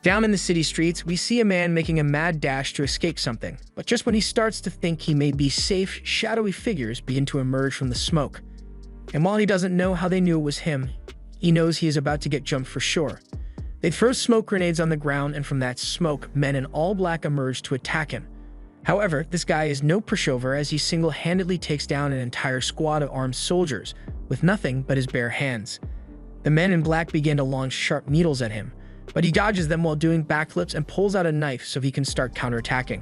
Down in the city streets, we see a man making a mad dash to escape something, but just when he starts to think he may be safe, shadowy figures begin to emerge from the smoke. And while he doesn't know how they knew it was him, he knows he is about to get jumped for sure. They throw smoke grenades on the ground, and from that smoke, men in all black emerge to attack him. However, this guy is no pushover as he single-handedly takes down an entire squad of armed soldiers with nothing but his bare hands. The men in black begin to launch sharp needles at him, but he dodges them while doing backflips and pulls out a knife so he can start counterattacking.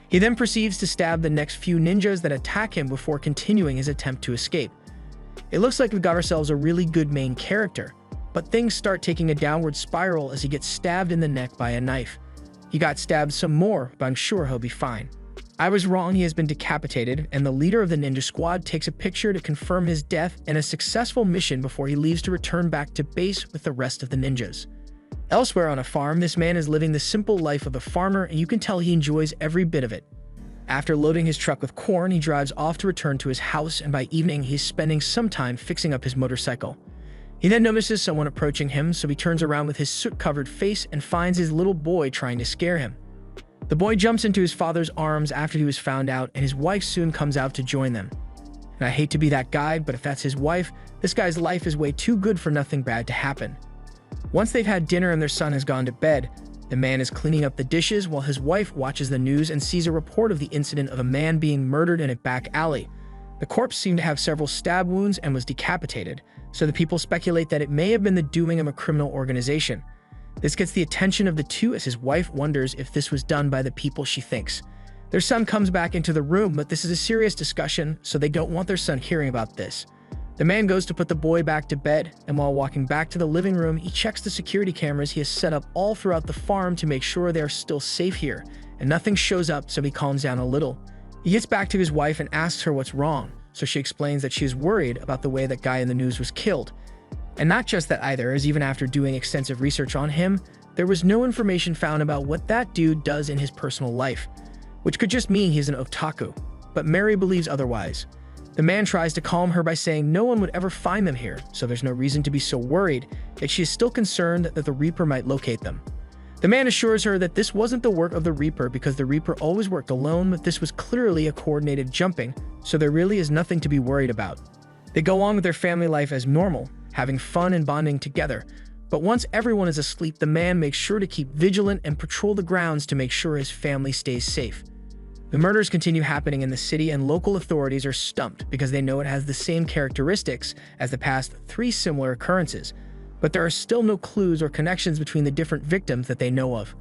He then proceeds to stab the next few ninjas that attack him before continuing his attempt to escape. It looks like we've got ourselves a really good main character, but things start taking a downward spiral as he gets stabbed in the neck by a knife. He got stabbed some more, but I'm sure he'll be fine. I was wrong, he has been decapitated, and the leader of the ninja squad takes a picture to confirm his death and a successful mission before he leaves to return back to base with the rest of the ninjas. Elsewhere on a farm, this man is living the simple life of a farmer, and you can tell he enjoys every bit of it. After loading his truck with corn, he drives off to return to his house, and by evening he's spending some time fixing up his motorcycle. He then notices someone approaching him, so he turns around with his soot-covered face and finds his little boy trying to scare him. The boy jumps into his father's arms after he was found out, and his wife soon comes out to join them. And I hate to be that guy, but if that's his wife, this guy's life is way too good for nothing bad to happen. Once they've had dinner and their son has gone to bed, the man is cleaning up the dishes while his wife watches the news and sees a report of the incident of a man being murdered in a back alley. The corpse seemed to have several stab wounds and was decapitated, so the people speculate that it may have been the doing of a criminal organization. This gets the attention of the two as his wife wonders if this was done by the people she thinks. Their son comes back into the room, but this is a serious discussion, so they don't want their son hearing about this. The man goes to put the boy back to bed, and while walking back to the living room, he checks the security cameras he has set up all throughout the farm to make sure they are still safe here, and nothing shows up, so he calms down a little. He gets back to his wife and asks her what's wrong, so she explains that she is worried about the way that guy in the news was killed. And not just that either, as even after doing extensive research on him, there was no information found about what that dude does in his personal life, which could just mean he's an otaku. But Mary believes otherwise. The man tries to calm her by saying no one would ever find them here, so there's no reason to be so worried, yet she is still concerned that the Reaper might locate them. The man assures her that this wasn't the work of the Reaper because the Reaper always worked alone, but this was clearly a coordinated jumping, so there really is nothing to be worried about. They go on with their family life as normal, having fun and bonding together, but once everyone is asleep, the man makes sure to keep vigilant and patrol the grounds to make sure his family stays safe. The murders continue happening in the city, and local authorities are stumped because they know it has the same characteristics as the past 3 similar occurrences, but there are still no clues or connections between the different victims that they know of.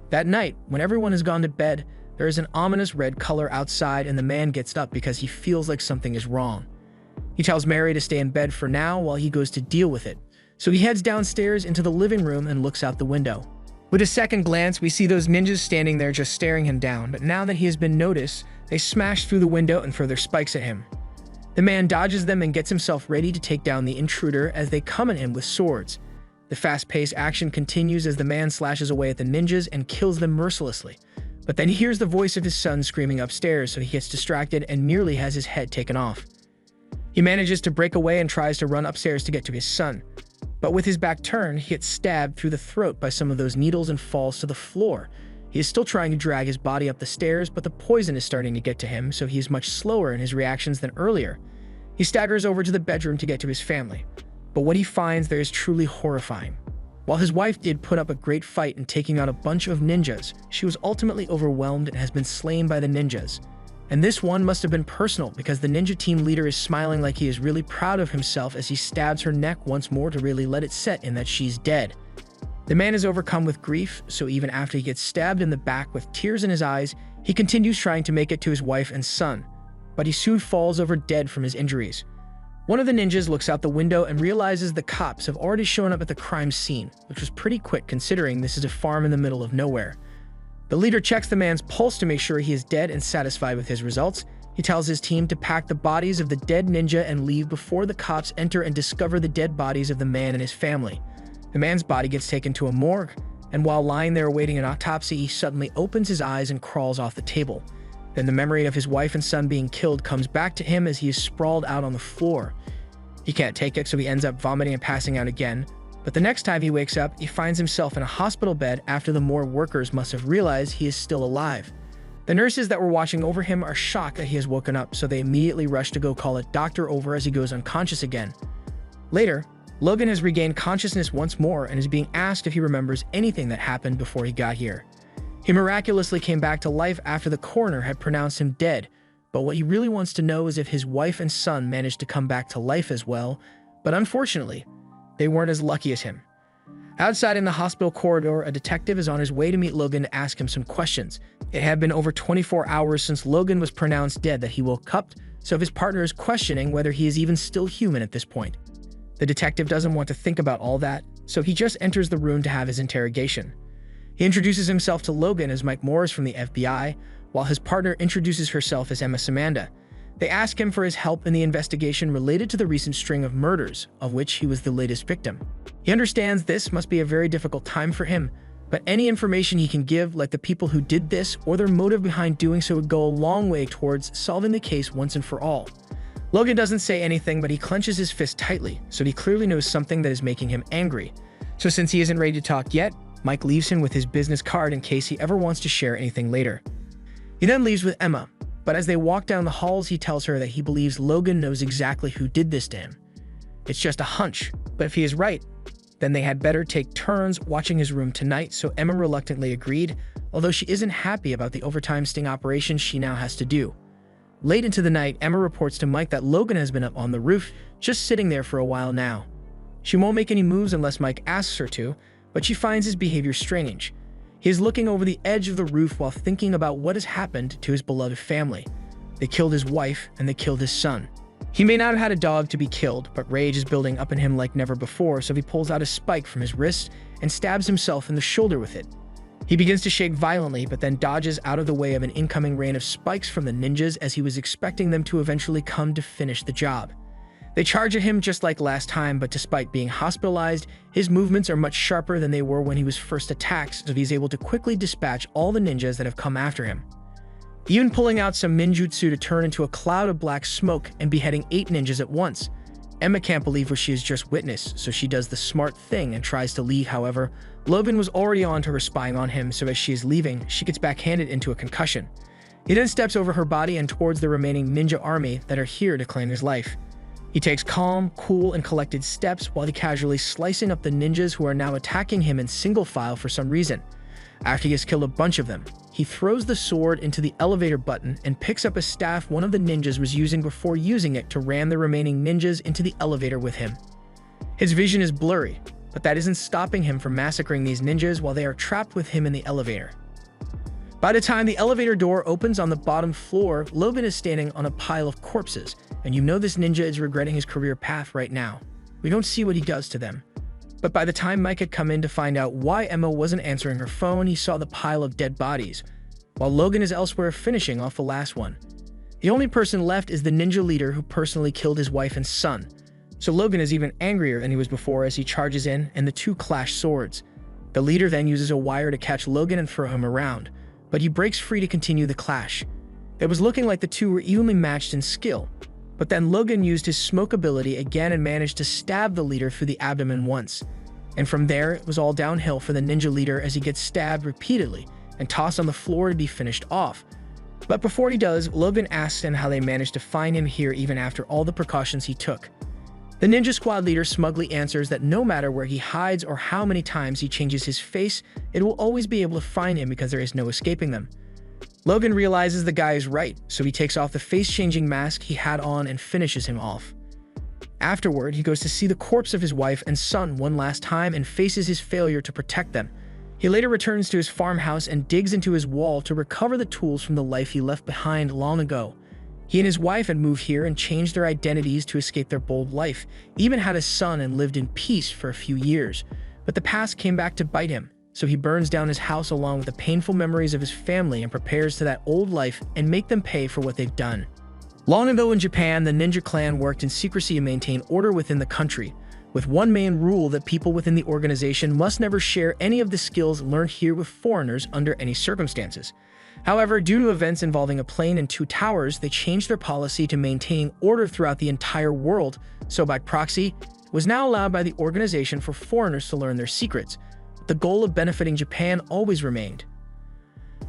That night, when everyone has gone to bed, there is an ominous red color outside, and the man gets up because he feels like something is wrong. He tells Mary to stay in bed for now while he goes to deal with it, so he heads downstairs into the living room and looks out the window. With a second glance, we see those ninjas standing there just staring him down, but now that he has been noticed, they smash through the window and throw their spikes at him. The man dodges them and gets himself ready to take down the intruder as they come at him with swords. The fast-paced action continues as the man slashes away at the ninjas and kills them mercilessly. But then he hears the voice of his son screaming upstairs, so he gets distracted and nearly has his head taken off. He manages to break away and tries to run upstairs to get to his son. But with his back turned, he gets stabbed through the throat by some of those needles and falls to the floor. He is still trying to drag his body up the stairs, but the poison is starting to get to him, so he is much slower in his reactions than earlier. He staggers over to the bedroom to get to his family, but what he finds there is truly horrifying. While his wife did put up a great fight in taking out a bunch of ninjas, she was ultimately overwhelmed and has been slain by the ninjas. And this one must have been personal because the ninja team leader is smiling like he is really proud of himself as he stabs her neck once more to really let it set in that she's dead. The man is overcome with grief, so even after he gets stabbed in the back with tears in his eyes, he continues trying to make it to his wife and son, but he soon falls over dead from his injuries. One of the ninjas looks out the window and realizes the cops have already shown up at the crime scene, which was pretty quick considering this is a farm in the middle of nowhere. The leader checks the man's pulse to make sure he is dead, and satisfied with his results, he tells his team to pack the bodies of the dead ninja and leave before the cops enter and discover the dead bodies of the man and his family. The man's body gets taken to a morgue, and while lying there awaiting an autopsy, he suddenly opens his eyes and crawls off the table. Then the memory of his wife and son being killed comes back to him as he is sprawled out on the floor. He can't take it, so he ends up vomiting and passing out again, But the next time he wakes up, he finds himself in a hospital bed after the morgue workers must have realized he is still alive. The nurses that were watching over him are shocked that he has woken up, so they immediately rush to go call a doctor over as he goes unconscious again. Later, Logan has regained consciousness once more and is being asked if he remembers anything that happened before he got here. He miraculously came back to life after the coroner had pronounced him dead, but what he really wants to know is if his wife and son managed to come back to life as well, but unfortunately, they weren't as lucky as him. Outside in the hospital corridor, a detective is on his way to meet Logan to ask him some questions. It had been over 24 hours since Logan was pronounced dead that he woke up, so his partner is questioning whether he is even still human at this point. The detective doesn't want to think about all that, so he just enters the room to have his interrogation. He introduces himself to Logan as Mike Morris from the FBI, while his partner introduces herself as Emma Samanda. They ask him for his help in the investigation related to the recent string of murders, of which he was the latest victim. He understands this must be a very difficult time for him, but any information he can give, like the people who did this or their motive behind doing so, would go a long way towards solving the case once and for all. Logan doesn't say anything, but he clenches his fist tightly, so he clearly knows something that is making him angry. So since he isn't ready to talk yet, Mike leaves him with his business card in case he ever wants to share anything later. He then leaves with Emma, but as they walk down the halls, he tells her that he believes Logan knows exactly who did this to him. It's just a hunch, but if he is right, then they had better take turns watching his room tonight, so Emma reluctantly agreed, although she isn't happy about the overtime sting operation she now has to do. Late into the night, Emma reports to Mike that Logan has been up on the roof, just sitting there for a while now. She won't make any moves unless Mike asks her to, but she finds his behavior strange. He is looking over the edge of the roof while thinking about what has happened to his beloved family. They killed his wife and they killed his son. He may not have had a dog to be killed, but rage is building up in him like never before, so he pulls out a spike from his wrist and stabs himself in the shoulder with it. He begins to shake violently, but then dodges out of the way of an incoming rain of spikes from the ninjas as he was expecting them to eventually come to finish the job. They charge at him just like last time, but despite being hospitalized, his movements are much sharper than they were when he was first attacked, so he's able to quickly dispatch all the ninjas that have come after him. Even pulling out some ninjutsu to turn into a cloud of black smoke and beheading 8 ninjas at once. Emma can't believe what she has just witnessed, so she does the smart thing and tries to leave. However, Logan was already on to her, spying on him, so as she is leaving, she gets backhanded into a concussion. He then steps over her body and towards the remaining ninja army that are here to claim his life. He takes calm, cool, and collected steps while he casually slicing up the ninjas who are now attacking him in single file for some reason. After he has killed a bunch of them, he throws the sword into the elevator button and picks up a staff one of the ninjas was using before using it to ram the remaining ninjas into the elevator with him. His vision is blurry, but that isn't stopping him from massacring these ninjas while they are trapped with him in the elevator. By the time the elevator door opens on the bottom floor, Logan is standing on a pile of corpses, and you know this ninja is regretting his career path right now. We don't see what he does to them. But by the time Mike had come in to find out why Emma wasn't answering her phone, he saw the pile of dead bodies, while Logan is elsewhere finishing off the last one. The only person left is the ninja leader who personally killed his wife and son. So Logan is even angrier than he was before as he charges in and the two clash swords. The leader then uses a wire to catch Logan and throw him around, but he breaks free to continue the clash. It was looking like the two were evenly matched in skill, but then Logan used his smoke ability again and managed to stab the leader through the abdomen once. And from there, it was all downhill for the ninja leader as he gets stabbed repeatedly and tossed on the floor to be finished off. But before he does, Logan asks him how they managed to find him here even after all the precautions he took. The ninja squad leader smugly answers that no matter where he hides or how many times he changes his face, it will always be able to find him because there is no escaping them. Logan realizes the guy is right, so he takes off the face-changing mask he had on and finishes him off. Afterward, he goes to see the corpse of his wife and son one last time and faces his failure to protect them. He later returns to his farmhouse and digs into his wall to recover the tools from the life he left behind long ago. He and his wife had moved here and changed their identities to escape their bold life, even had a son and lived in peace for a few years. But the past came back to bite him, so he burns down his house along with the painful memories of his family and prepares to that old life and make them pay for what they've done. Long ago in Japan, the ninja clan worked in secrecy to maintain order within the country, with one main rule that people within the organization must never share any of the skills learned here with foreigners under any circumstances. However, due to events involving a plane and 2 towers, they changed their policy to maintain order throughout the entire world, so by proxy, was now allowed by the Organization for Foreigners to learn their secrets. The goal of benefiting Japan always remained.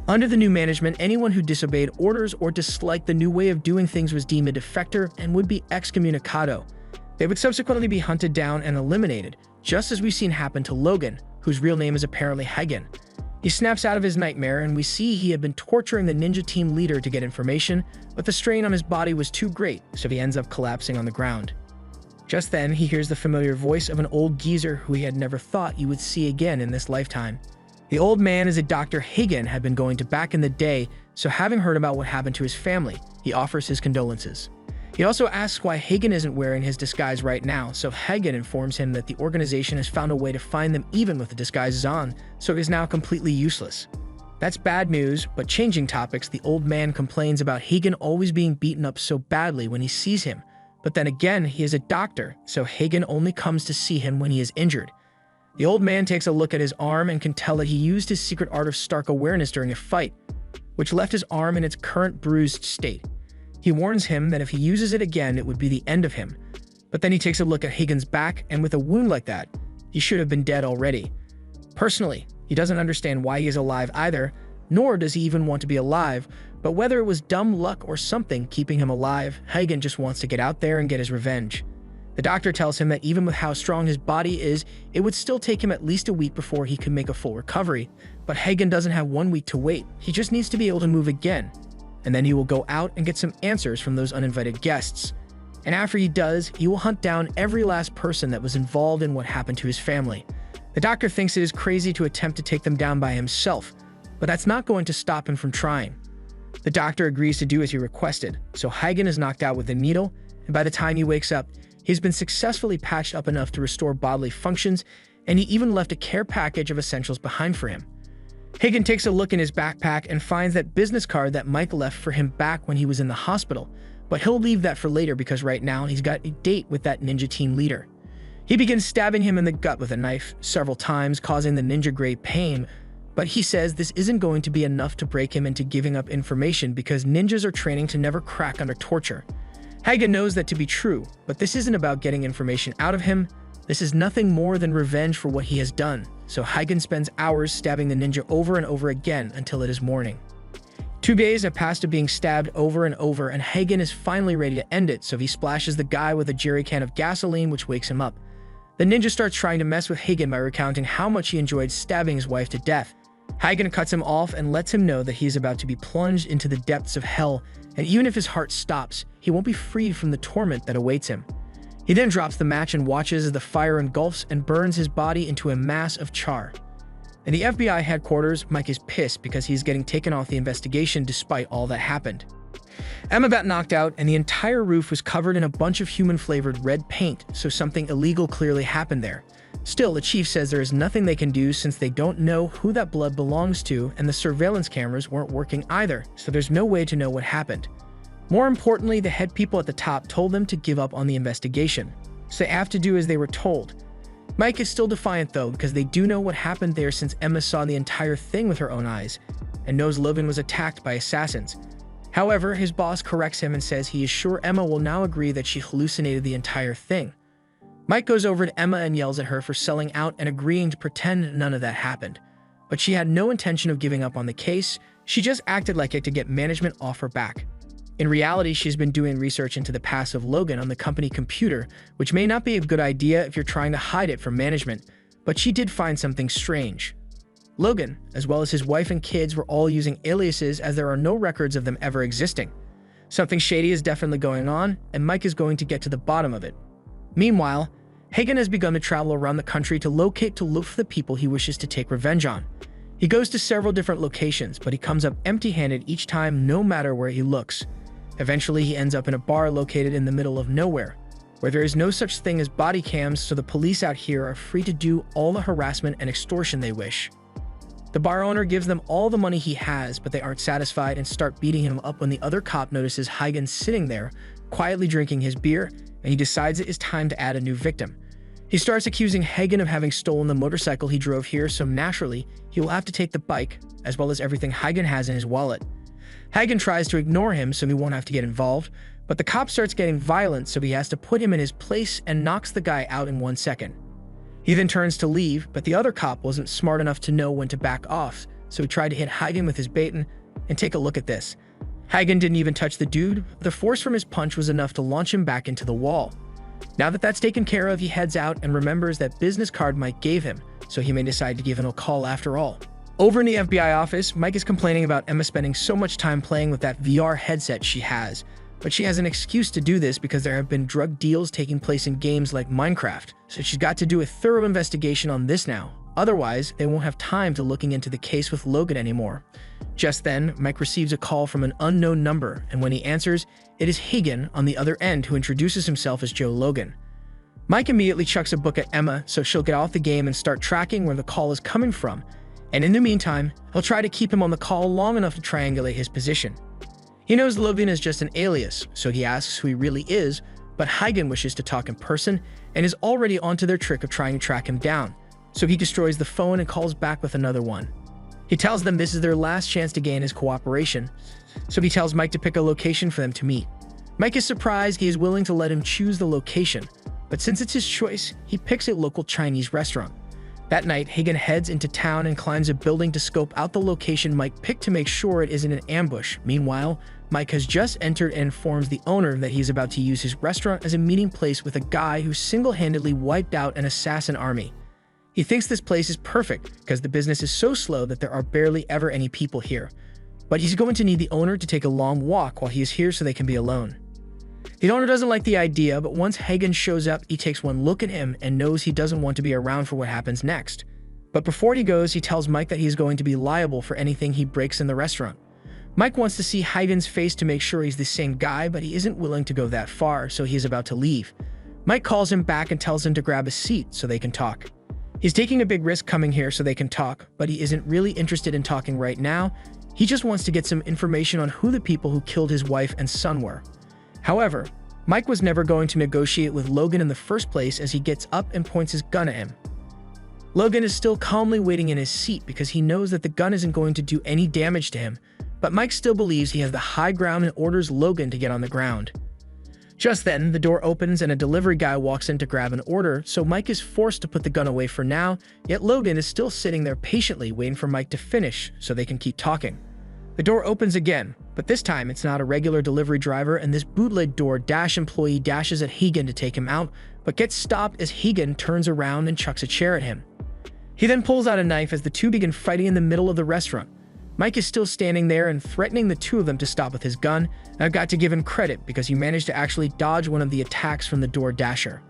Under the new management, anyone who disobeyed orders or disliked the new way of doing things was deemed a defector and would be excommunicado. They would subsequently be hunted down and eliminated, just as we've seen happen to Logan, whose real name is apparently Hagen. He snaps out of his nightmare, and we see he had been torturing the ninja team leader to get information, but the strain on his body was too great, so he ends up collapsing on the ground. Just then, he hears the familiar voice of an old geezer who he had never thought he would see again in this lifetime. The old man is a Dr. Hagen had been going to back in the day, so having heard about what happened to his family, he offers his condolences. He also asks why Hagen isn't wearing his disguise right now, so Hagen informs him that the organization has found a way to find them even with the disguises on, so it is now completely useless. That's bad news, but changing topics, the old man complains about Hagen always being beaten up so badly when he sees him. But then again, he is a doctor, so Hagen only comes to see him when he is injured. The old man takes a look at his arm and can tell that he used his secret art of Stark awareness during a fight, which left his arm in its current bruised state. He warns him that if he uses it again, it would be the end of him. But then he takes a look at Hagen's back, and with a wound like that, he should have been dead already. Personally, he doesn't understand why he is alive either, nor does he even want to be alive, but whether it was dumb luck or something keeping him alive, Hagen just wants to get out there and get his revenge. The doctor tells him that even with how strong his body is, it would still take him at least a week before he could make a full recovery, but Hagen doesn't have 1 week to wait. He just needs to be able to move again. And then he will go out and get some answers from those uninvited guests. And after he does, he will hunt down every last person that was involved in what happened to his family. The doctor thinks it is crazy to attempt to take them down by himself, but that's not going to stop him from trying. The doctor agrees to do as he requested, so Hagen is knocked out with a needle, and by the time he wakes up, he's been successfully patched up enough to restore bodily functions, and he even left a care package of essentials behind for him. Hagen takes a look in his backpack and finds that business card that Mike left for him back when he was in the hospital, but he'll leave that for later because right now he's got a date with that ninja team leader. He begins stabbing him in the gut with a knife several times, causing the ninja great pain, but he says this isn't going to be enough to break him into giving up information because ninjas are training to never crack under torture. Hagen knows that to be true, but this isn't about getting information out of him. This is nothing more than revenge for what he has done, so Hagen spends hours stabbing the ninja over and over again until it is morning. 2 days have passed of being stabbed over and over, and Hagen is finally ready to end it, so he splashes the guy with a jerry can of gasoline, which wakes him up. The ninja starts trying to mess with Hagen by recounting how much he enjoyed stabbing his wife to death. Hagen cuts him off and lets him know that he is about to be plunged into the depths of hell, and even if his heart stops, he won't be freed from the torment that awaits him. He then drops the match and watches as the fire engulfs and burns his body into a mass of char. In the FBI headquarters, Mike is pissed because he's getting taken off the investigation despite all that happened. Emma got knocked out, and the entire roof was covered in a bunch of human-flavored red paint, so something illegal clearly happened there. Still, the chief says there is nothing they can do since they don't know who that blood belongs to, and the surveillance cameras weren't working either, so there's no way to know what happened. More importantly, the head people at the top told them to give up on the investigation, so they have to do as they were told. Mike is still defiant though, because they do know what happened there since Emma saw the entire thing with her own eyes, and knows Logan was attacked by assassins. However, his boss corrects him and says he is sure Emma will now agree that she hallucinated the entire thing. Mike goes over to Emma and yells at her for selling out and agreeing to pretend none of that happened. But she had no intention of giving up on the case, she just acted like it to get management off her back. In reality, she's been doing research into the past of Logan on the company computer, which may not be a good idea if you're trying to hide it from management, but she did find something strange. Logan, as well as his wife and kids, were all using aliases as there are no records of them ever existing. Something shady is definitely going on, and Mike is going to get to the bottom of it. Meanwhile, Hagen has begun to travel around the country to look for the people he wishes to take revenge on. He goes to several different locations, but he comes up empty-handed each time no matter where he looks. Eventually, he ends up in a bar located in the middle of nowhere, where there is no such thing as body cams, so the police out here are free to do all the harassment and extortion they wish. The bar owner gives them all the money he has, but they aren't satisfied and start beating him up when the other cop notices Hagen sitting there, quietly drinking his beer, and he decides it is time to add a new victim. He starts accusing Hagen of having stolen the motorcycle he drove here, so naturally, he will have to take the bike, as well as everything Hagen has in his wallet. Hagen tries to ignore him so he won't have to get involved, But the cop starts getting violent, so he has to put him in his place and knocks the guy out in 1 second. He then turns to leave, but the other cop wasn't smart enough to know when to back off, so he tried to hit Hagen with his baton. And take a look at this. Hagen didn't even touch the dude. The force from his punch was enough to launch him back into the wall. Now that that's taken care of, he heads out and remembers that business card Mike gave him, so he may decide to give him a call after all. Over in the FBI office, Mike is complaining about Emma spending so much time playing with that VR headset she has, but she has an excuse to do this because there have been drug deals taking place in games like Minecraft, so she's got to do a thorough investigation on this now. Otherwise, they won't have time to looking into the case with Logan anymore. Just then, Mike receives a call from an unknown number, and when he answers, it is Hagen on the other end who introduces himself as Joe Logan. Mike immediately chucks a book at Emma so she'll get off the game and start tracking where the call is coming from, and in the meantime, he'll try to keep him on the call long enough to triangulate his position. He knows Logan is just an alias, so he asks who he really is, but Hagen wishes to talk in person and is already onto their trick of trying to track him down. So he destroys the phone and calls back with another one. He tells them this is their last chance to gain his cooperation, so he tells Mike to pick a location for them to meet. Mike is surprised he is willing to let him choose the location, but since it's his choice, he picks a local Chinese restaurant. That night, Hagen heads into town and climbs a building to scope out the location Mike picked to make sure it isn't an ambush. Meanwhile, Mike has just entered and informs the owner that he's about to use his restaurant as a meeting place with a guy who single-handedly wiped out an assassin army. He thinks this place is perfect because the business is so slow that there are barely ever any people here. But he's going to need the owner to take a long walk while he is here so they can be alone. The owner doesn't like the idea, but once Hagen shows up, he takes one look at him and knows he doesn't want to be around for what happens next. But before he goes, he tells Mike that he's going to be liable for anything he breaks in the restaurant. Mike wants to see Hagen's face to make sure he's the same guy, but he isn't willing to go that far, so he is about to leave. Mike calls him back and tells him to grab a seat so they can talk. He's taking a big risk coming here so they can talk, but he isn't really interested in talking right now. He just wants to get some information on who the people who killed his wife and son were. However, Mike was never going to negotiate with Logan in the first place as he gets up and points his gun at him. Logan is still calmly waiting in his seat because he knows that the gun isn't going to do any damage to him, but Mike still believes he has the high ground and orders Logan to get on the ground. Just then, the door opens and a delivery guy walks in to grab an order, so Mike is forced to put the gun away for now, yet Logan is still sitting there patiently waiting for Mike to finish so they can keep talking. The door opens again, but this time it's not a regular delivery driver, and this bootleg DoorDash employee dashes at Hagen to take him out, but gets stopped as Hagen turns around and chucks a chair at him. He then pulls out a knife as the two begin fighting in the middle of the restaurant. Mike is still standing there and threatening the two of them to stop with his gun, and I've got to give him credit because he managed to actually dodge one of the attacks from the DoorDasher.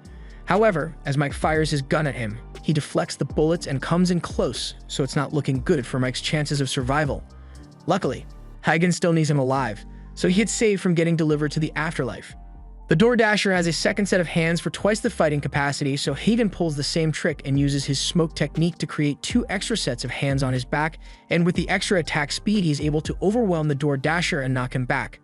However, as Mike fires his gun at him, he deflects the bullets and comes in close, so it's not looking good for Mike's chances of survival. Luckily, Hagen still needs him alive, so he gets saved from getting delivered to the afterlife. The DoorDasher has a second set of hands for twice the fighting capacity, so Hagen pulls the same trick and uses his smoke technique to create 2 extra sets of hands on his back, and with the extra attack speed, he's able to overwhelm the DoorDasher and knock him back.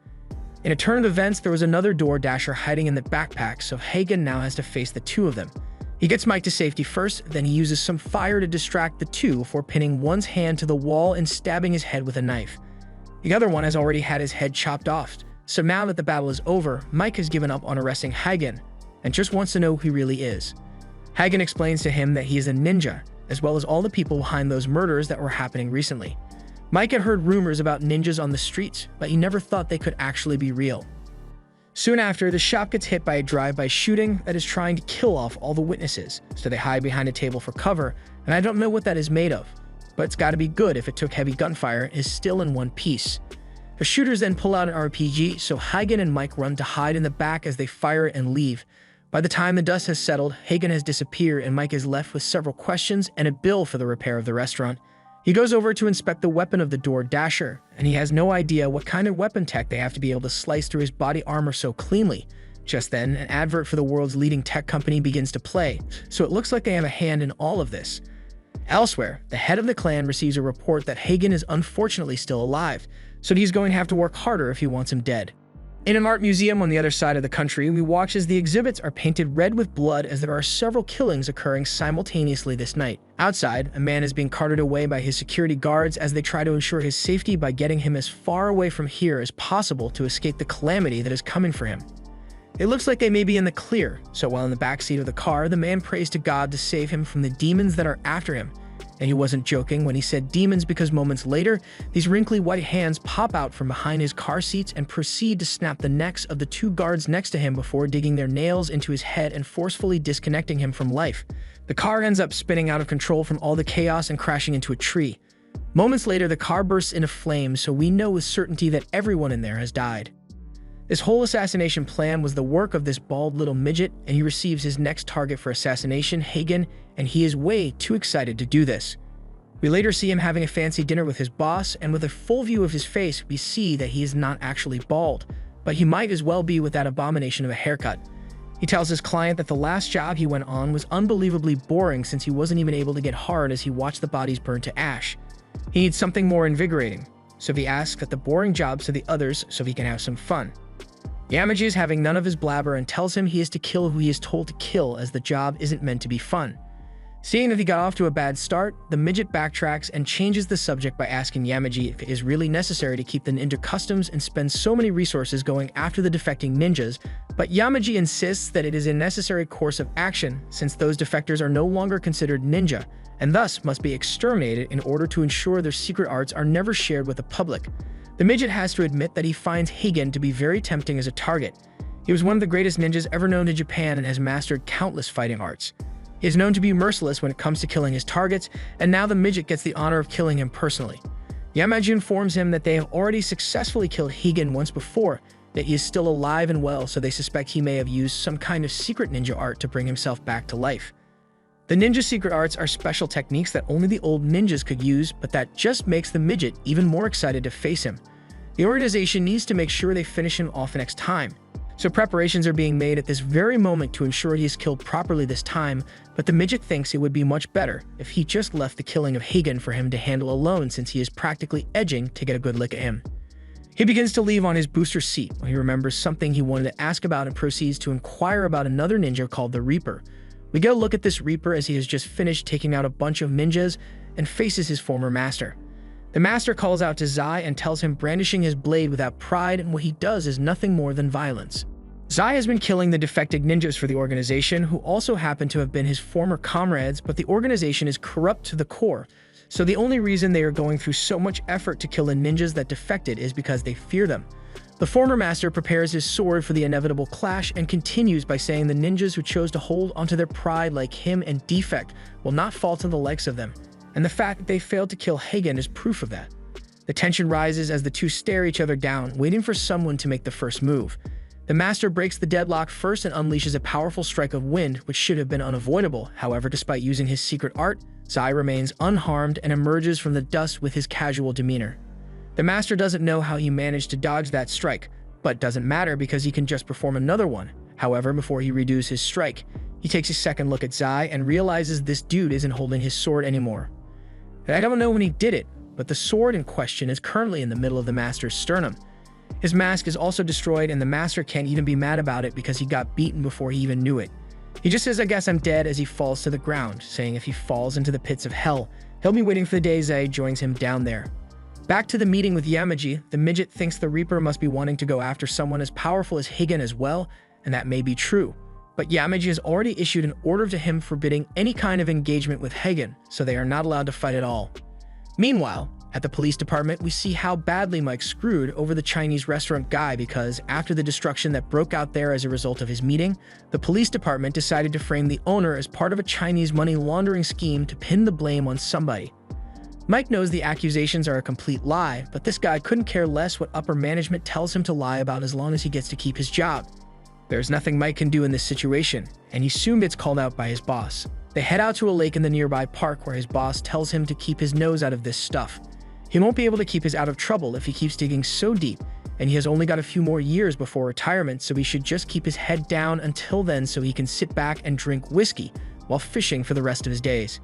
In a turn of events, there was another DoorDasher hiding in the backpack, so Hagen now has to face the two of them. He gets Mike to safety first, then he uses some fire to distract the two before pinning one's hand to the wall and stabbing his head with a knife. The other one has already had his head chopped off. So now that the battle is over, Mike has given up on arresting Hagen and just wants to know who he really is. Hagen explains to him that he is a ninja, as well as all the people behind those murders that were happening recently. Mike had heard rumors about ninjas on the streets, but he never thought they could actually be real. Soon after, the shop gets hit by a drive-by shooting that is trying to kill off all the witnesses, so they hide behind a table for cover, and I don't know what that is made of, but it's gotta be good if it took heavy gunfire and is still in one piece. The shooters then pull out an RPG, so Hagen and Mike run to hide in the back as they fire and leave. By the time the dust has settled, Hagen has disappeared and Mike is left with several questions and a bill for the repair of the restaurant. He goes over to inspect the weapon of the DoorDasher, and he has no idea what kind of weapon tech they have to be able to slice through his body armor so cleanly. Just then, an advert for the world's leading tech company begins to play, so it looks like they have a hand in all of this. Elsewhere, the head of the clan receives a report that Hagen is unfortunately still alive, so he's going to have to work harder if he wants him dead. In an art museum on the other side of the country, we watch as the exhibits are painted red with blood as there are several killings occurring simultaneously this night. Outside, a man is being carted away by his security guards as they try to ensure his safety by getting him as far away from here as possible to escape the calamity that is coming for him. It looks like they may be in the clear, so while in the backseat of the car, the man prays to God to save him from the demons that are after him. And he wasn't joking when he said demons, because moments later, these wrinkly white hands pop out from behind his car seats and proceed to snap the necks of the two guards next to him before digging their nails into his head and forcefully disconnecting him from life. The car ends up spinning out of control from all the chaos and crashing into a tree. Moments later, the car bursts into flames, so we know with certainty that everyone in there has died. This whole assassination plan was the work of this bald little midget, and he receives his next target for assassination, Hagen, and he is way too excited to do this. We later see him having a fancy dinner with his boss, and with a full view of his face, we see that he is not actually bald, but he might as well be with that abomination of a haircut. He tells his client that the last job he went on was unbelievably boring since he wasn't even able to get hard as he watched the bodies burn to ash. He needs something more invigorating, so he asks that the boring jobs to the others so he can have some fun. Yamaji is having none of his blabber and tells him he is to kill who he is told to kill, as the job isn't meant to be fun. Seeing that he got off to a bad start, the midget backtracks and changes the subject by asking Yamaji if it is really necessary to keep the ninja customs and spend so many resources going after the defecting ninjas, but Yamaji insists that it is a necessary course of action since those defectors are no longer considered ninja, and thus must be exterminated in order to ensure their secret arts are never shared with the public. The midget has to admit that he finds Hagen to be very tempting as a target. He was one of the greatest ninjas ever known to Japan and has mastered countless fighting arts. He is known to be merciless when it comes to killing his targets, and now the midget gets the honor of killing him personally. Yamaji informs him that they have already successfully killed Hagen once before, that he is still alive and well, so they suspect he may have used some kind of secret ninja art to bring himself back to life. The ninja secret arts are special techniques that only the old ninjas could use, but that just makes the midget even more excited to face him. The organization needs to make sure they finish him off next time. So preparations are being made at this very moment to ensure he is killed properly this time, but the midget thinks it would be much better if he just left the killing of Hagen for him to handle alone, since he is practically edging to get a good lick at him. He begins to leave on his booster seat when he remembers something he wanted to ask about and proceeds to inquire about another ninja called the Reaper. We get a look at this Reaper as he has just finished taking out a bunch of ninjas and faces his former master. The master calls out to Zai and tells him brandishing his blade without pride, and what he does is nothing more than violence. Zai has been killing the defected ninjas for the organization, who also happen to have been his former comrades, but the organization is corrupt to the core, so the only reason they are going through so much effort to kill the ninjas that defected is because they fear them. The former master prepares his sword for the inevitable clash and continues by saying the ninjas who chose to hold onto their pride like him and Defect will not fall to the likes of them, and the fact that they failed to kill Hagen is proof of that. The tension rises as the two stare each other down, waiting for someone to make the first move. The master breaks the deadlock first and unleashes a powerful strike of wind, which should have been unavoidable. However, despite using his secret art, Zai remains unharmed and emerges from the dust with his casual demeanor. The master doesn't know how he managed to dodge that strike, but doesn't matter because he can just perform another one. However, before he redoes his strike, he takes a second look at Zai and realizes this dude isn't holding his sword anymore. I don't know when he did it, but the sword in question is currently in the middle of the master's sternum. His mask is also destroyed, and the master can't even be mad about it because he got beaten before he even knew it. He just says, "I guess I'm dead," as he falls to the ground, saying if he falls into the pits of hell, he'll be waiting for the day Zai joins him down there. Back to the meeting with Yamaji, the midget thinks the Reaper must be wanting to go after someone as powerful as Hagen as well, and that may be true. But Yamaji has already issued an order to him forbidding any kind of engagement with Hagen, so they are not allowed to fight at all. Meanwhile, at the police department, we see how badly Mike screwed over the Chinese restaurant guy because after the destruction that broke out there as a result of his meeting, the police department decided to frame the owner as part of a Chinese money laundering scheme to pin the blame on somebody. Mike knows the accusations are a complete lie, but this guy couldn't care less what upper management tells him to lie about as long as he gets to keep his job. There's nothing Mike can do in this situation, and he soon gets called out by his boss. They head out to a lake in the nearby park where his boss tells him to keep his nose out of this stuff. He won't be able to keep his out of trouble if he keeps digging so deep, and he has only got a few more years before retirement, so he should just keep his head down until then so he can sit back and drink whiskey while fishing for the rest of his days.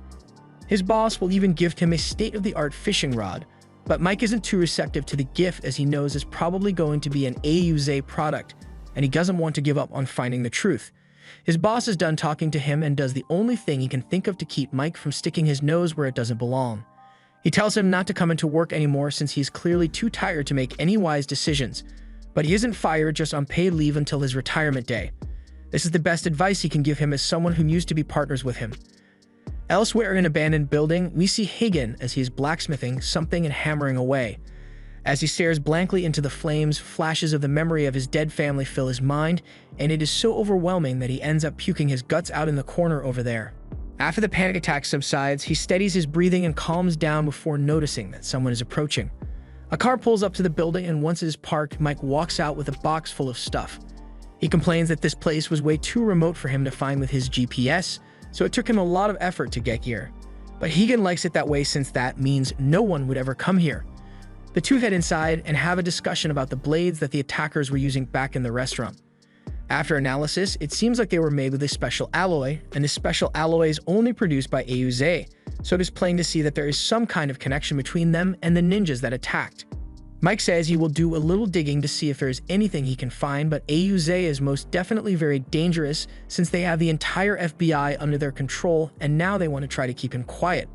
His boss will even gift him a state-of-the-art fishing rod, But Mike isn't too receptive to the gift, as he knows it's probably going to be an AUZA product, and he doesn't want to give up on finding the truth. His boss is done talking to him and does the only thing he can think of to keep Mike from sticking his nose where it doesn't belong. He tells him not to come into work anymore since he's clearly too tired to make any wise decisions, but he isn't fired, just on paid leave until his retirement day. This is the best advice he can give him as someone who used to be partners with him. Elsewhere in an abandoned building, we see Hagen as he is blacksmithing something and hammering away. As he stares blankly into the flames, flashes of the memory of his dead family fill his mind, and it is so overwhelming that he ends up puking his guts out in the corner over there. After the panic attack subsides, he steadies his breathing and calms down before noticing that someone is approaching. A car pulls up to the building, and once it is parked, Mike walks out with a box full of stuff. He complains that this place was way too remote for him to find with his GPS, so it took him a lot of effort to get here. But Hagen likes it that way since that means no one would ever come here. The two head inside and have a discussion about the blades that the attackers were using back in the restaurant. After analysis, it seems like they were made with a special alloy, and this special alloy is only produced by AUZA, so it is plain to see that there is some kind of connection between them and the ninjas that attacked. Mike says he will do a little digging to see if there is anything he can find, but AUZA is most definitely very dangerous since they have the entire FBI under their control, and now they want to try to keep him quiet.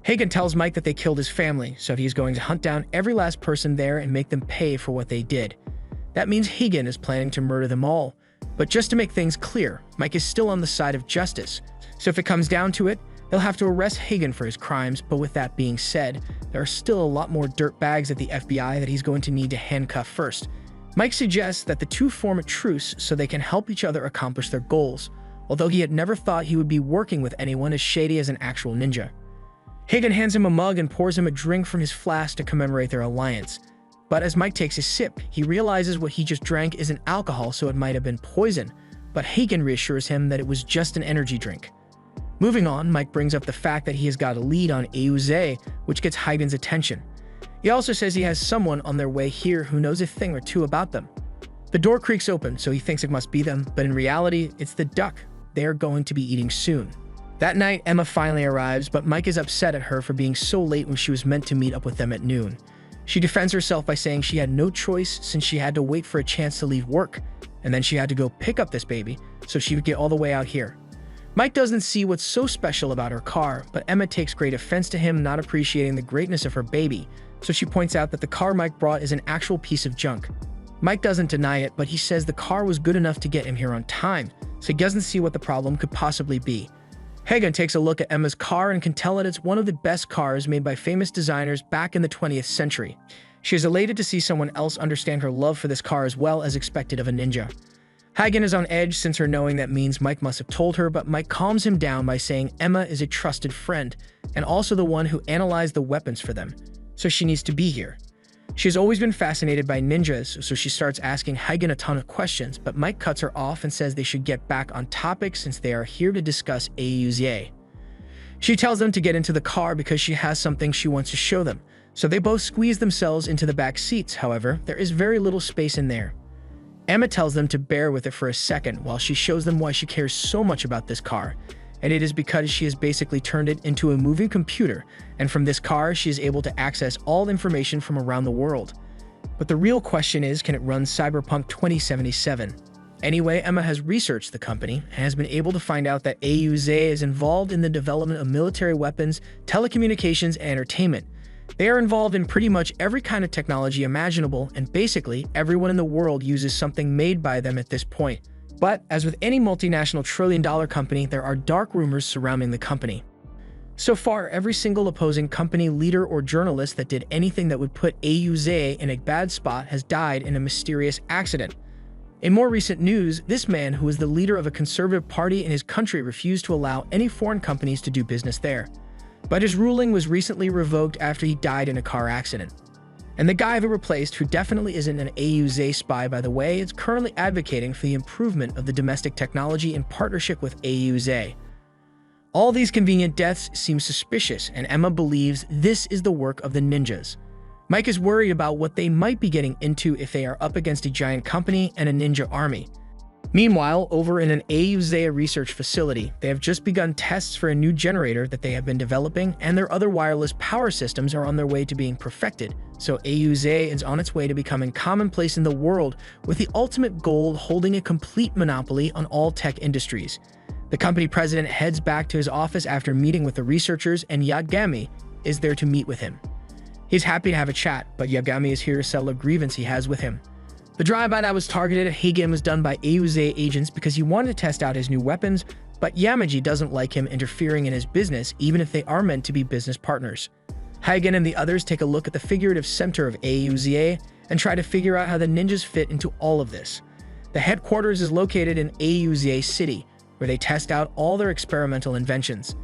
Hagen tells Mike that they killed his family, so he is going to hunt down every last person there and make them pay for what they did. That means Hagen is planning to murder them all. But just to make things clear, Mike is still on the side of justice, so if it comes down to it, they'll have to arrest Hagen for his crimes. But with that being said, there are still a lot more dirt bags at the FBI that he's going to need to handcuff first. Mike suggests that the two form a truce so they can help each other accomplish their goals, although he had never thought he would be working with anyone as shady as an actual ninja. Hagen hands him a mug and pours him a drink from his flask to commemorate their alliance. But as Mike takes a sip, he realizes what he just drank isn't alcohol, so it might have been poison, but Hagen reassures him that it was just an energy drink. Moving on, Mike brings up the fact that he has got a lead on AUZA, which gets Hagen's attention. He also says he has someone on their way here who knows a thing or two about them. The door creaks open, so he thinks it must be them, but in reality, it's the duck they are going to be eating soon. That night, Emma finally arrives, but Mike is upset at her for being so late when she was meant to meet up with them at noon. She defends herself by saying she had no choice since she had to wait for a chance to leave work, and then she had to go pick up this baby so she would get all the way out here. Mike doesn't see what's so special about her car, but Emma takes great offense to him not appreciating the greatness of her baby, so she points out that the car Mike brought is an actual piece of junk. Mike doesn't deny it, but he says the car was good enough to get him here on time, so he doesn't see what the problem could possibly be. Hagen takes a look at Emma's car and can tell that it's one of the best cars made by famous designers back in the 20th century. She is elated to see someone else understand her love for this car as well as expected of a ninja. Hagen is on edge since her knowing that means Mike must have told her, but Mike calms him down by saying Emma is a trusted friend and also the one who analyzed the weapons for them, so she needs to be here. She has always been fascinated by ninjas, so she starts asking Hagen a ton of questions, but Mike cuts her off and says they should get back on topic since they are here to discuss AUZA. She tells them to get into the car because she has something she wants to show them, so they both squeeze themselves into the back seats. However, there is very little space in there. Emma tells them to bear with it for a second while she shows them why she cares so much about this car, and it is because she has basically turned it into a moving computer, and from this car she is able to access all information from around the world. But the real question is, can it run Cyberpunk 2077? Anyway, Emma has researched the company and has been able to find out that AUZA is involved in the development of military weapons, telecommunications, and entertainment. They are involved in pretty much every kind of technology imaginable, and basically everyone in the world uses something made by them at this point. But, as with any multinational trillion-dollar company, there are dark rumors surrounding the company. So far, every single opposing company leader or journalist that did anything that would put AUZA in a bad spot has died in a mysterious accident. In more recent news, this man, who is the leader of a conservative party in his country, refused to allow any foreign companies to do business there. But his ruling was recently revoked after he died in a car accident. And the guy who replaced, who definitely isn't an AUZA spy by the way, is currently advocating for the improvement of the domestic technology in partnership with AUZA. All these convenient deaths seem suspicious, and Emma believes this is the work of the ninjas. Mike is worried about what they might be getting into if they are up against a giant company and a ninja army. Meanwhile, over in an AUZA research facility, they have just begun tests for a new generator that they have been developing, and their other wireless power systems are on their way to being perfected. So AUZA is on its way to becoming commonplace in the world, with the ultimate goal holding a complete monopoly on all tech industries. The company president heads back to his office after meeting with the researchers, and Yagami is there to meet with him. He's happy to have a chat, but Yagami is here to settle a grievance he has with him. The drive-by that was targeted at Hagen was done by AUZA agents because he wanted to test out his new weapons, but Yamaji doesn't like him interfering in his business even if they are meant to be business partners. Hagen and the others take a look at the figurative center of AUZA and try to figure out how the ninjas fit into all of this. The headquarters is located in AUZA City, where they test out all their experimental inventions.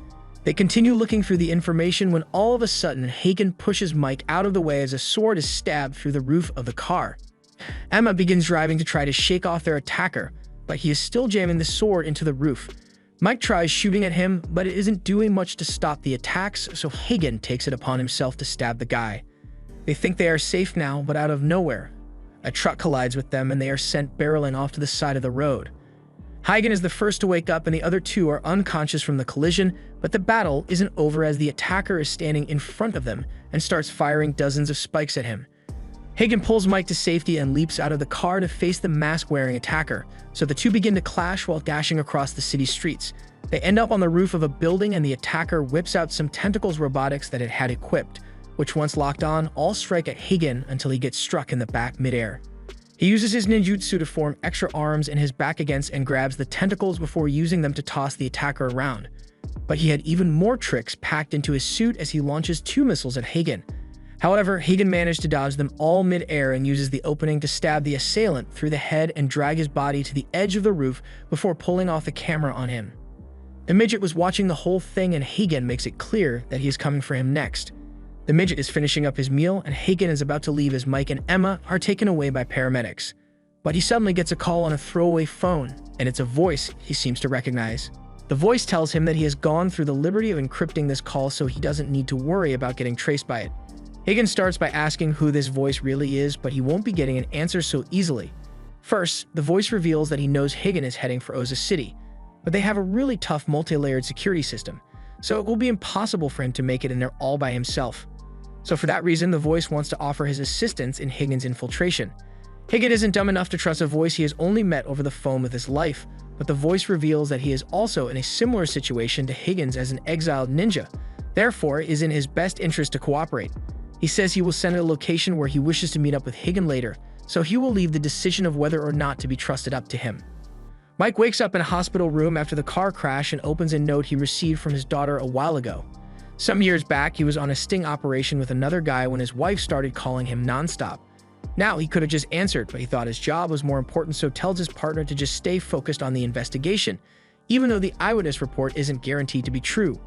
They continue looking through the information when all of a sudden Hagen pushes Mike out of the way as a sword is stabbed through the roof of the car. Emma begins driving to try to shake off their attacker, but he is still jamming the sword into the roof. Mike tries shooting at him, but it isn't doing much to stop the attacks, so Hagen takes it upon himself to stab the guy. They think they are safe now, but out of nowhere, a truck collides with them and they are sent barreling off to the side of the road. Hagen is the first to wake up and the other two are unconscious from the collision, but the battle isn't over as the attacker is standing in front of them and starts firing dozens of spikes at him. Hagen pulls Mike to safety and leaps out of the car to face the mask-wearing attacker, so the two begin to clash while dashing across the city streets. They end up on the roof of a building and the attacker whips out some tentacles robotics that it had equipped, which once locked on, all strike at Hagen until he gets struck in the back midair. He uses his ninjutsu to form extra arms in his back against and grabs the tentacles before using them to toss the attacker around. But he had even more tricks packed into his suit as he launches 2 missiles at Hagen. However, Hagen managed to dodge them all mid-air and uses the opening to stab the assailant through the head and drag his body to the edge of the roof before pulling off the camera on him. The midget was watching the whole thing and Hagen makes it clear that he is coming for him next. The midget is finishing up his meal and Hagen is about to leave as Mike and Emma are taken away by paramedics. But he suddenly gets a call on a throwaway phone, and it's a voice he seems to recognize. The voice tells him that he has gone through the liberty of encrypting this call so he doesn't need to worry about getting traced by it. Hagen starts by asking who this voice really is, but he won't be getting an answer so easily. First, the voice reveals that he knows Hagen is heading for Oza City, but they have a really tough multi-layered security system, so it will be impossible for him to make it in there all by himself. So for that reason, the voice wants to offer his assistance in Hagen's infiltration. Hagen isn't dumb enough to trust a voice he has only met over the phone with his life, but the voice reveals that he is also in a similar situation to Hagen's as an exiled ninja, therefore it is in his best interest to cooperate. He says he will send a location where he wishes to meet up with Hagen later, so he will leave the decision of whether or not to be trusted up to him. Mike wakes up in a hospital room after the car crash and opens a note he received from his daughter a while ago. Some years back, he was on a sting operation with another guy when his wife started calling him nonstop. Now, he could have just answered, but he thought his job was more important, so tells his partner to just stay focused on the investigation, even though the eyewitness report isn't guaranteed to be true.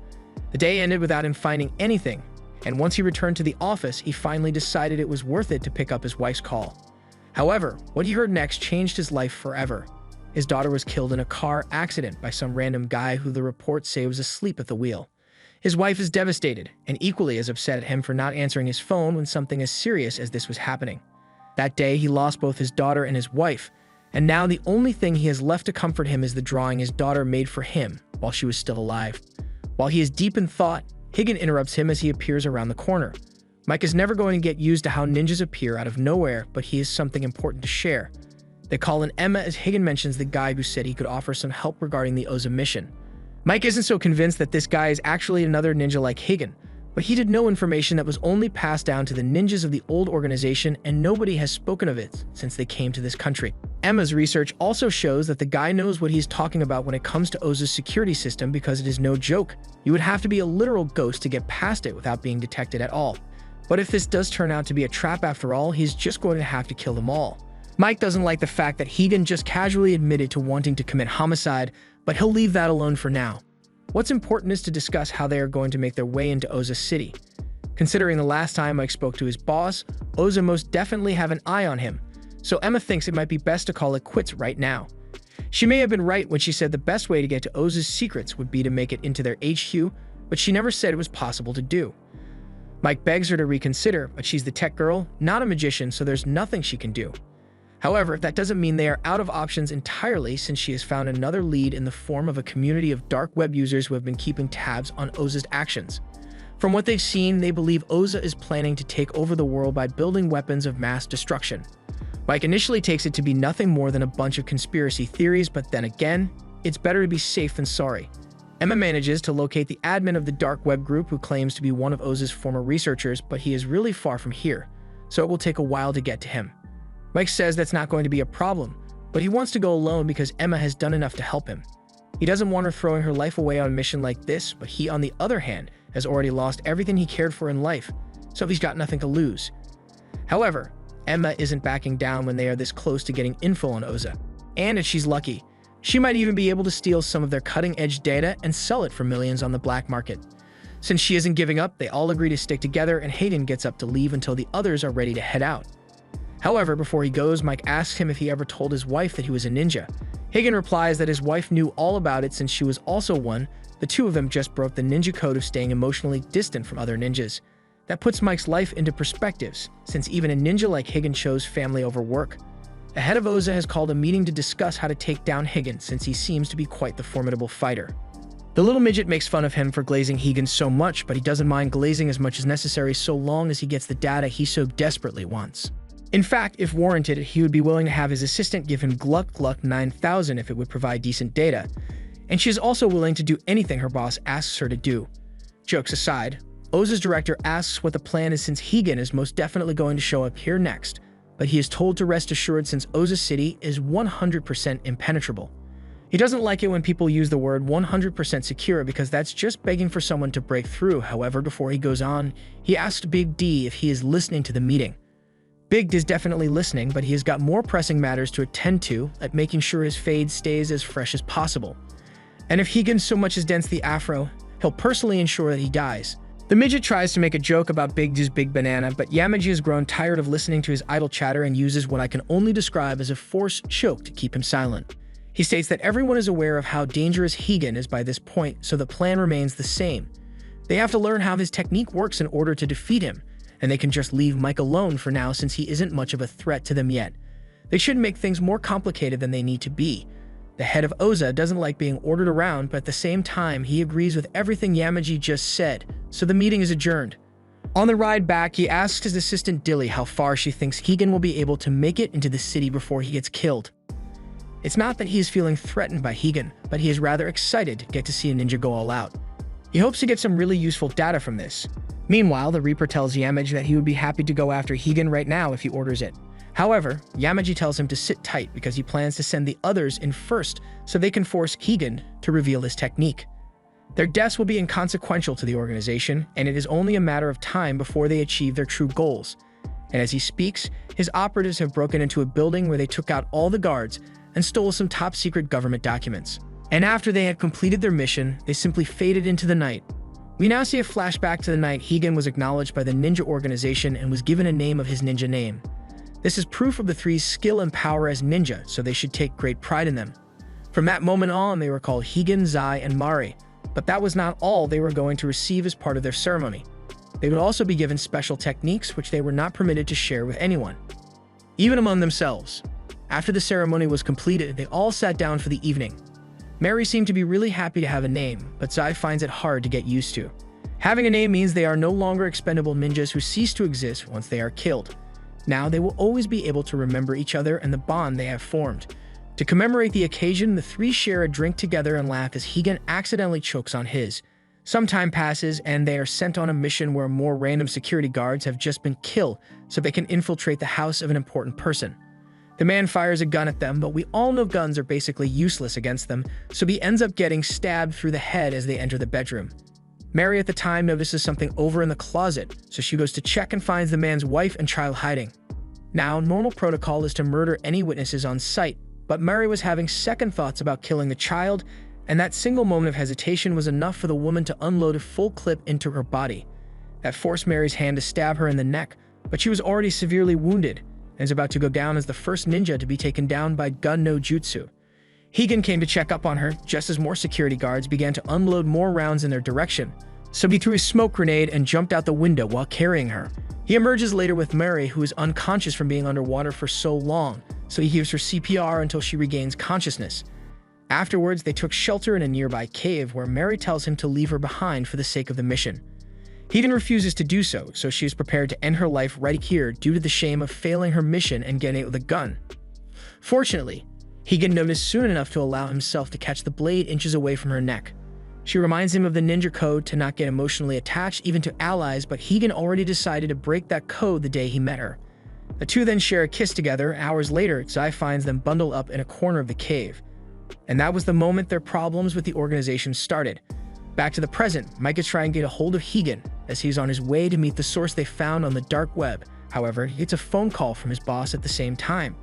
The day ended without him finding anything, and once he returned to the office, he finally decided it was worth it to pick up his wife's call. However, what he heard next changed his life forever. His daughter was killed in a car accident by some random guy who the reports say was asleep at the wheel. His wife is devastated, and equally as upset at him for not answering his phone when something as serious as this was happening. That day, he lost both his daughter and his wife, and now the only thing he has left to comfort him is the drawing his daughter made for him while she was still alive. While he is deep in thought, Hagen interrupts him as he appears around the corner. Mike is never going to get used to how ninjas appear out of nowhere, but he has something important to share. They call in Emma as Hagen mentions the guy who said he could offer some help regarding the Oza mission. Mike isn't so convinced that this guy is actually another ninja like Hagen, but he did know information that was only passed down to the ninjas of the old organization, and nobody has spoken of it since they came to this country. Emma's research also shows that the guy knows what he's talking about when it comes to Oza's security system because it is no joke. You would have to be a literal ghost to get past it without being detected at all. But if this does turn out to be a trap after all, he's just going to have to kill them all. Mike doesn't like the fact that Hagen just casually admitted to wanting to commit homicide, but he'll leave that alone for now. What's important is to discuss how they are going to make their way into Oza City. Considering the last time Mike spoke to his boss, Oza most definitely have an eye on him, so Emma thinks it might be best to call it quits right now. She may have been right when she said the best way to get to Oza's secrets would be to make it into their HQ, but she never said it was possible to do. Mike begs her to reconsider, but she's the tech girl, not a magician, so there's nothing she can do. However, that doesn't mean they are out of options entirely, since she has found another lead in the form of a community of dark web users who have been keeping tabs on Oza's actions. From what they've seen, they believe Oza is planning to take over the world by building weapons of mass destruction. Mike initially takes it to be nothing more than a bunch of conspiracy theories, but then again, it's better to be safe than sorry. Emma manages to locate the admin of the dark web group, who claims to be one of Oza's former researchers, but he is really far from here, so it will take a while to get to him. Mike says that's not going to be a problem, but he wants to go alone because Emma has done enough to help him. He doesn't want her throwing her life away on a mission like this, but he, on the other hand, has already lost everything he cared for in life, so he's got nothing to lose. However, Emma isn't backing down when they are this close to getting info on Oza. And if she's lucky, she might even be able to steal some of their cutting-edge data and sell it for millions on the black market. Since she isn't giving up, they all agree to stick together, and Hagen gets up to leave until the others are ready to head out. However, before he goes, Mike asks him if he ever told his wife that he was a ninja. Hagen replies that his wife knew all about it since she was also one. The two of them just broke the ninja code of staying emotionally distant from other ninjas. That puts Mike's life into perspectives, since even a ninja like Hagen chose family over work. The head of Oza has called a meeting to discuss how to take down Hagen, since he seems to be quite the formidable fighter. The little midget makes fun of him for glazing Hagen so much, but he doesn't mind glazing as much as necessary so long as he gets the data he so desperately wants. In fact, if warranted, he would be willing to have his assistant give him Gluck Gluck 9000 if it would provide decent data. And she is also willing to do anything her boss asks her to do. Jokes aside, Oza's director asks what the plan is, since Hagen is most definitely going to show up here next, but he is told to rest assured since Oza City is 100% impenetrable. He doesn't like it when people use the word 100% secure because that's just begging for someone to break through. However, before he goes on, he asks Big D if he is listening to the meeting. Big D is definitely listening, but he has got more pressing matters to attend to, like making sure his fade stays as fresh as possible. And if Hagen so much as dents the afro, he'll personally ensure that he dies. The midget tries to make a joke about Big D's big banana, but Yamaji has grown tired of listening to his idle chatter and uses what I can only describe as a forced choke to keep him silent. He states that everyone is aware of how dangerous Hagen is by this point, so the plan remains the same. They have to learn how his technique works in order to defeat him, and they can just leave Mike alone for now since he isn't much of a threat to them yet. They shouldn't make things more complicated than they need to be. The head of Oza doesn't like being ordered around, but at the same time, he agrees with everything Yamaji just said, so the meeting is adjourned. On the ride back, he asks his assistant Dilly how far she thinks Hagen will be able to make it into the city before he gets killed. It's not that he is feeling threatened by Hagen, but he is rather excited to get to see a ninja go all out. He hopes to get some really useful data from this. Meanwhile, the Reaper tells Yamaji that he would be happy to go after Hagen right now if he orders it. However, Yamaji tells him to sit tight because he plans to send the others in first so they can force Hagen to reveal his technique. Their deaths will be inconsequential to the organization, and it is only a matter of time before they achieve their true goals. And as he speaks, his operatives have broken into a building where they took out all the guards and stole some top-secret government documents. And after they had completed their mission, they simply faded into the night. We now see a flashback to the night Hagen was acknowledged by the ninja organization and was given a name of his ninja name. This is proof of the three's skill and power as ninja, so they should take great pride in them. From that moment on, they were called Hagen, Zai, and Mari, but that was not all they were going to receive as part of their ceremony. They would also be given special techniques which they were not permitted to share with anyone, even among themselves. After the ceremony was completed, they all sat down for the evening. Mary seemed to be really happy to have a name, but Zai finds it hard to get used to. Having a name means they are no longer expendable ninjas who cease to exist once they are killed. Now they will always be able to remember each other and the bond they have formed. To commemorate the occasion, the three share a drink together and laugh as Hagen accidentally chokes on his. Some time passes and they are sent on a mission where more random security guards have just been killed so they can infiltrate the house of an important person. The man fires a gun at them, but we all know guns are basically useless against them, so he ends up getting stabbed through the head as they enter the bedroom. Mary at the time notices something over in the closet, so she goes to check and finds the man's wife and child hiding. Now, normal protocol is to murder any witnesses on sight, but Mary was having second thoughts about killing the child, and that single moment of hesitation was enough for the woman to unload a full clip into her body. That forced Mary's hand to stab her in the neck, but she was already severely wounded, and is about to go down as the first ninja to be taken down by gun no jutsu. Hagen came to check up on her, just as more security guards began to unload more rounds in their direction, so he threw a smoke grenade and jumped out the window while carrying her. He emerges later with Mary, who is unconscious from being underwater for so long, so he gives her CPR until she regains consciousness. Afterwards, they took shelter in a nearby cave where Mary tells him to leave her behind for the sake of the mission. He refuses to do so, so she is prepared to end her life right here due to the shame of failing her mission and getting it with a gun. Fortunately, Higan noticed soon enough to allow himself to catch the blade inches away from her neck. She reminds him of the ninja code to not get emotionally attached even to allies, but Higan already decided to break that code the day he met her. The two then share a kiss together. Hours later, Zai finds them bundled up in a corner of the cave. And that was the moment their problems with the organization started. Back to the present, Mike is trying to get a hold of Higan as he's on his way to meet the source they found on the dark web. However, he gets a phone call from his boss at the same time.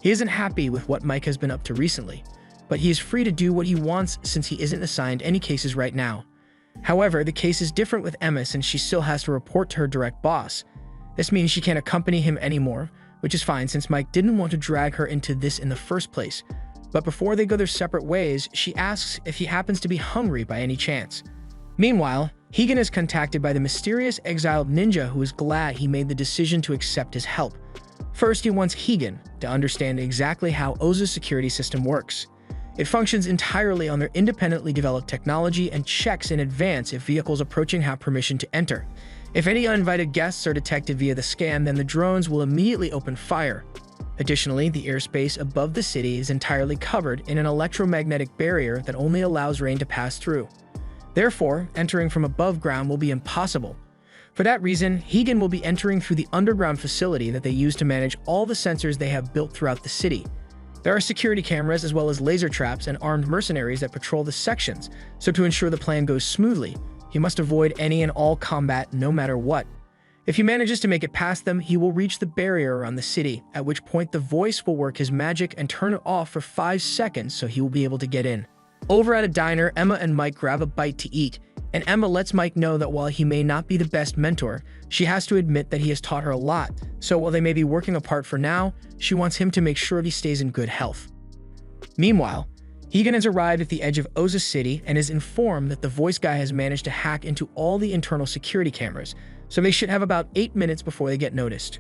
He isn't happy with what Mike has been up to recently, but he is free to do what he wants since he isn't assigned any cases right now. However, the case is different with Emma since she still has to report to her direct boss. This means she can't accompany him anymore, which is fine since Mike didn't want to drag her into this in the first place. But before they go their separate ways, she asks if he happens to be hungry by any chance. Meanwhile, Higan is contacted by the mysterious exiled ninja who is glad he made the decision to accept his help. First, he wants Higan to understand exactly how Oza's security system works. It functions entirely on their independently developed technology and checks in advance if vehicles approaching have permission to enter. If any uninvited guests are detected via the scan, then the drones will immediately open fire. Additionally, the airspace above the city is entirely covered in an electromagnetic barrier that only allows rain to pass through. Therefore, entering from above ground will be impossible. For that reason, Higan will be entering through the underground facility that they use to manage all the sensors they have built throughout the city. There are security cameras as well as laser traps and armed mercenaries that patrol the sections, so to ensure the plan goes smoothly, he must avoid any and all combat no matter what. If he manages to make it past them, he will reach the barrier around the city, at which point the voice will work his magic and turn it off for 5 seconds so he will be able to get in. Over at a diner, Emma and Mike grab a bite to eat, and Emma lets Mike know that while he may not be the best mentor, she has to admit that he has taught her a lot, so while they may be working apart for now, she wants him to make sure he stays in good health. Meanwhile, Higan has arrived at the edge of Oza City and is informed that the voice guy has managed to hack into all the internal security cameras, so they should have about 8 minutes before they get noticed.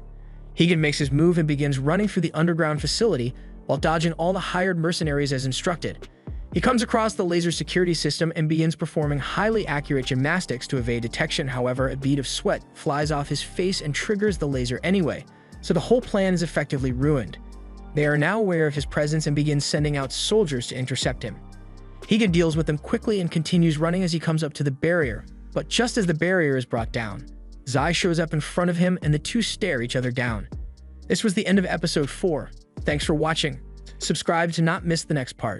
Higan makes his move and begins running through the underground facility while dodging all the hired mercenaries as instructed. He comes across the laser security system and begins performing highly accurate gymnastics to evade detection. However, a bead of sweat flies off his face and triggers the laser anyway, so the whole plan is effectively ruined. They are now aware of his presence and begin sending out soldiers to intercept him. Higan deals with them quickly and continues running as he comes up to the barrier, but just as the barrier is brought down, Zai shows up in front of him and the two stare each other down. This was the end of episode 4. Thanks for watching. Subscribe to not miss the next part.